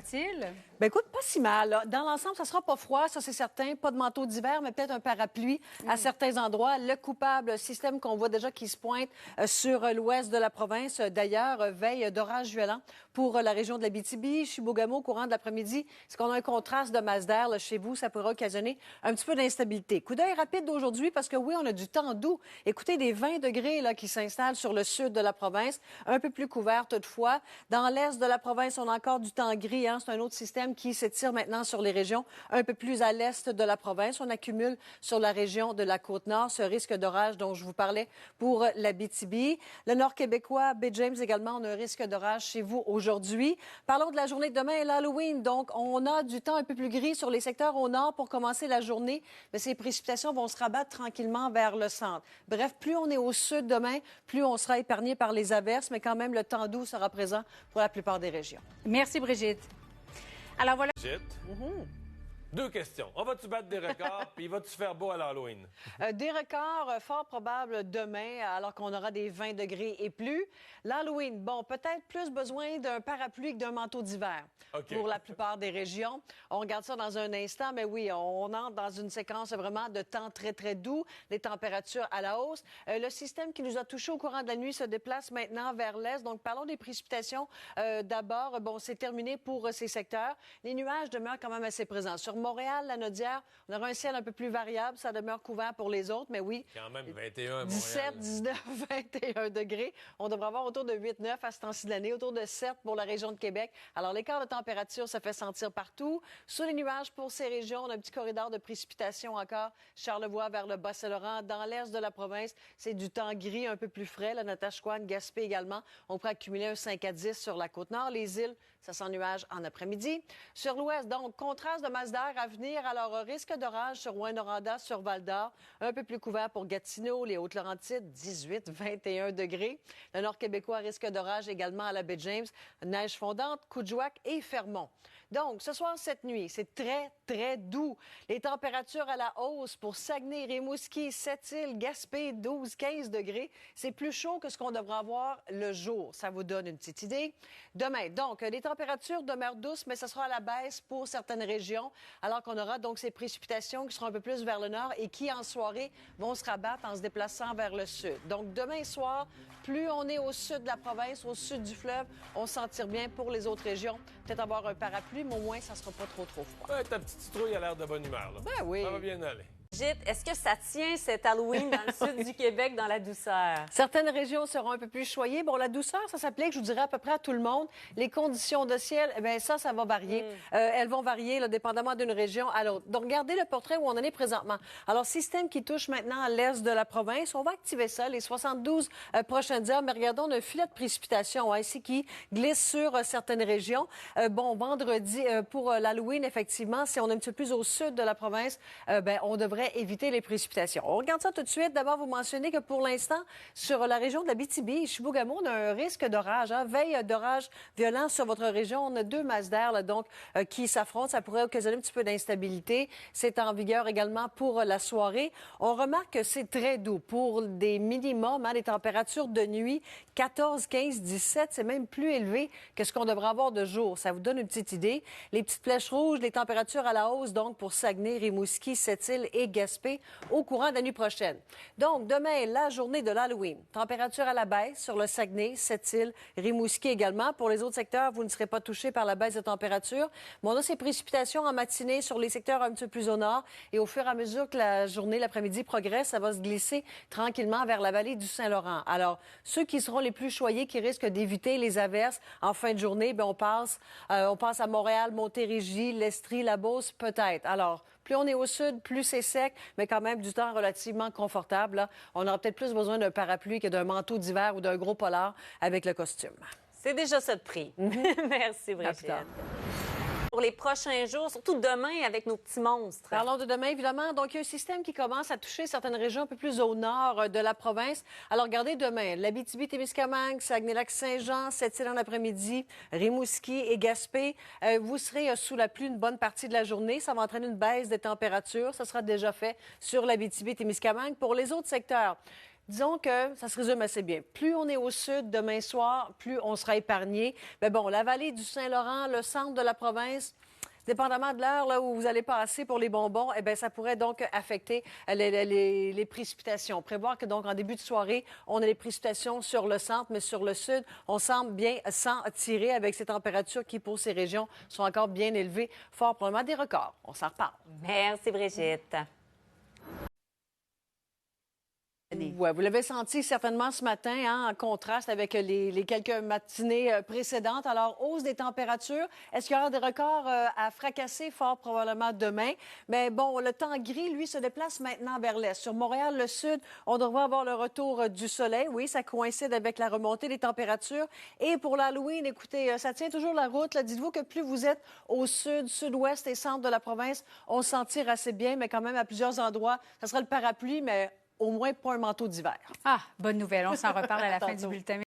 sera-t-il? Bien, écoute, pas si mal, là. Dans l'ensemble, ça sera pas froid, ça c'est certain. Pas de manteau d'hiver, mais peut-être un parapluie à certains endroits. Le coupable, système qu'on voit déjà qui se pointe sur l'ouest de la province. D'ailleurs, veille d'orage violent pour la région de l'Abitibi, Chibougamau, au courant de l'après-midi. Est-ce qu'on a un contraste de masse d'air là, chez vous? Ça pourrait occasionner un petit peu d'instabilité. Coup d'œil rapide d'aujourd'hui parce que oui, on a du temps doux. Écoutez, des 20 degrés là, qui s'installent sur le sud de la province, un peu plus couvert toutefois. Dans l'est de la province, on a encore du temps gris. Hein? C'est un autre système qui s'étire maintenant sur les régions un peu plus à l'est de la province. On accumule sur la région de la Côte-Nord ce risque d'orage dont je vous parlais pour l'Abitibi. Le nord québécois, Baie James également, on a un risque d'orage chez vous aujourd'hui. Parlons de la journée de demain et l'Halloween. Donc, on a du temps un peu plus gris sur les secteurs au nord pour commencer la journée, mais ces précipitations vont se rabattre tranquillement vers le centre. Bref, plus on est au sud demain, plus on sera épargné par les averses, mais quand même, le temps doux sera présent pour la plupart des régions. Merci, Brigitte. Alors voilà. Brigitte, deux questions. On va-tu battre des records, puis va-tu faire beau à l'Halloween? Des records fort probables demain, alors qu'on aura des 20 degrés et plus. L'Halloween, bon, peut-être plus besoin d'un parapluie que d'un manteau d'hiver pour la plupart des régions. On regarde ça dans un instant, mais oui, on entre dans une séquence vraiment de temps très, très doux, des températures à la hausse. Le système qui nous a touchés au courant de la nuit se déplace maintenant vers l'est. Donc, parlons des précipitations d'abord. Bon, c'est terminé pour ces secteurs. Les nuages demeurent quand même assez présents. Sur Montréal, la Naudière, on aura un ciel un peu plus variable. Ça demeure couvert pour les autres, mais oui. Quand même 21 à Montréal. 17, 19, 21 degrés. On devrait avoir autour de 8-9 à ce temps-ci de l'année, autour de 7 pour la région de Québec. Alors, l'écart de température se fait sentir partout. Sous les nuages pour ces régions, on a un petit corridor de précipitation encore. Charlevoix vers le Bas-Saint-Laurent. Dans l'est de la province, c'est du temps gris un peu plus frais. La Natashquan, Gaspé également. On pourrait accumuler un 5 à 10 sur la Côte-Nord. Les îles, ça sent nuage en après-midi. Sur l'ouest, donc, contraste de masse d'air à venir. Alors, risque d'orage sur Rouyn-Noranda, sur Val-d'Or. Un peu plus couvert pour Gatineau, les Hautes-Laurentides, 18, 21 degrés. Le nord québécois, risque d'orage également à la baie James. Neige fondante, Coudjouac et Fermont. Donc, ce soir, cette nuit, c'est très, très doux. Les températures à la hausse pour Saguenay, Rimouski, Sept-Îles, Gaspé, 12, 15 degrés. C'est plus chaud que ce qu'on devrait avoir le jour. Ça vous donne une petite idée. Demain, donc, les températures demeurent douces, mais ce sera à la baisse pour certaines régions, alors qu'on aura donc ces précipitations qui seront un peu plus vers le nord et qui, en soirée, vont se rabattre en se déplaçant vers le sud. Donc, demain soir, plus on est au sud de la province, au sud du fleuve, on se sentir bien pour les autres régions. Peut-être avoir un parapluie, mais au moins, ça sera pas trop froid. Ouais, ta petite citrouille a l'air de bonne humeur, là. Ben oui. Ça va bien aller. Brigitte, est-ce que ça tient cet Halloween dans le sud du Québec, dans la douceur? Certaines régions seront un peu plus choyées. Bon, la douceur, ça s'applique, je vous dirais, à peu près à tout le monde. Les conditions de ciel, eh bien, ça va varier. Elles vont varier, là, dépendamment d'une région à l'autre. Donc, regardez le portrait où on en est présentement. Alors, système qui touche maintenant à l'est de la province. On va activer ça les 72 prochaines heures. Mais regardons, on a un filet de précipitation ici qui glisse sur certaines régions. Bon, vendredi, pour l'Halloween, effectivement, si on est un petit peu plus au sud de la province, ben, on devrait éviter les précipitations. On regarde ça tout de suite. D'abord, vous mentionnez que pour l'instant, sur la région de l'Abitibi et Chibougamau, on a un risque d'orage. Hein? Veille d'orage violent sur votre région. On a deux masses d'air là, donc qui s'affrontent. Ça pourrait occasionner un petit peu d'instabilité. C'est en vigueur également pour la soirée. On remarque que c'est très doux pour des minimums, hein, les températures de nuit, 14, 15, 17. C'est même plus élevé que ce qu'on devrait avoir de jour. Ça vous donne une petite idée. Les petites flèches rouges, les températures à la hausse, donc pour Saguenay, Rimouski, Sept-Îles et Gaspé au courant de la nuit prochaine. Donc, demain, la journée de l'Halloween. Température à la baisse sur le Saguenay, Sept-Îles, Rimouski également. Pour les autres secteurs, vous ne serez pas touchés par la baisse de température. Mais on a ces précipitations en matinée sur les secteurs un petit peu plus au nord. Et au fur et à mesure que la journée, l'après-midi progresse, ça va se glisser tranquillement vers la vallée du Saint-Laurent. Alors, ceux qui seront les plus choyés, qui risquent d'éviter les averses en fin de journée, bien, on passe à Montréal, Montérégie, l'Estrie, la Beauce, peut-être. Alors, plus on est au sud, plus c'est sec, mais quand même du temps relativement confortable. Là. On aura peut-être plus besoin d'un parapluie que d'un manteau d'hiver ou d'un gros polar avec le costume. C'est déjà ça de prix. Merci, Brigitte. Pour les prochains jours, surtout demain avec nos petits monstres. Parlons de demain, évidemment. Donc, il y a un système qui commence à toucher certaines régions un peu plus au nord de la province. Alors, regardez demain, l'Abitibi-Témiscamingue, Saguenay-Lac-Saint-Jean, Sept-Îles en après-midi, Rimouski et Gaspé. Vous serez sous la pluie une bonne partie de la journée. Ça va entraîner une baisse des températures. Ça sera déjà fait sur l'Abitibi-Témiscamingue. Pour les autres secteurs, disons que ça se résume assez bien. Plus on est au sud demain soir, plus on sera épargné. Mais bon, la vallée du Saint-Laurent, le centre de la province, dépendamment de l'heure là où vous allez passer pour les bonbons, eh bien, ça pourrait donc affecter les précipitations. Prévoir que donc en début de soirée, on a les précipitations sur le centre, mais sur le sud, on semble bien s'en tirer avec ces températures qui, pour ces régions, sont encore bien élevées, fort probablement des records. On s'en reparle. Merci, Brigitte. Ouais, vous l'avez senti certainement ce matin, hein, en contraste avec les quelques matinées précédentes. Alors, hausse des températures. Est-ce qu'il y aura des records à fracasser fort probablement demain? Mais bon, le temps gris, lui, se déplace maintenant vers l'est. Sur Montréal, le sud, on devrait avoir le retour du soleil. Oui, ça coïncide avec la remontée des températures. Et pour l'Halloween, écoutez, ça tient toujours la route. Dites-vous que plus vous êtes au sud, sud-ouest et centre de la province, on se sentir assez bien, mais quand même à plusieurs endroits, ça sera le parapluie, mais au moins pas un manteau d'hiver. Ah, bonne nouvelle. On s'en reparle à la fin du Tantôt. bulletin.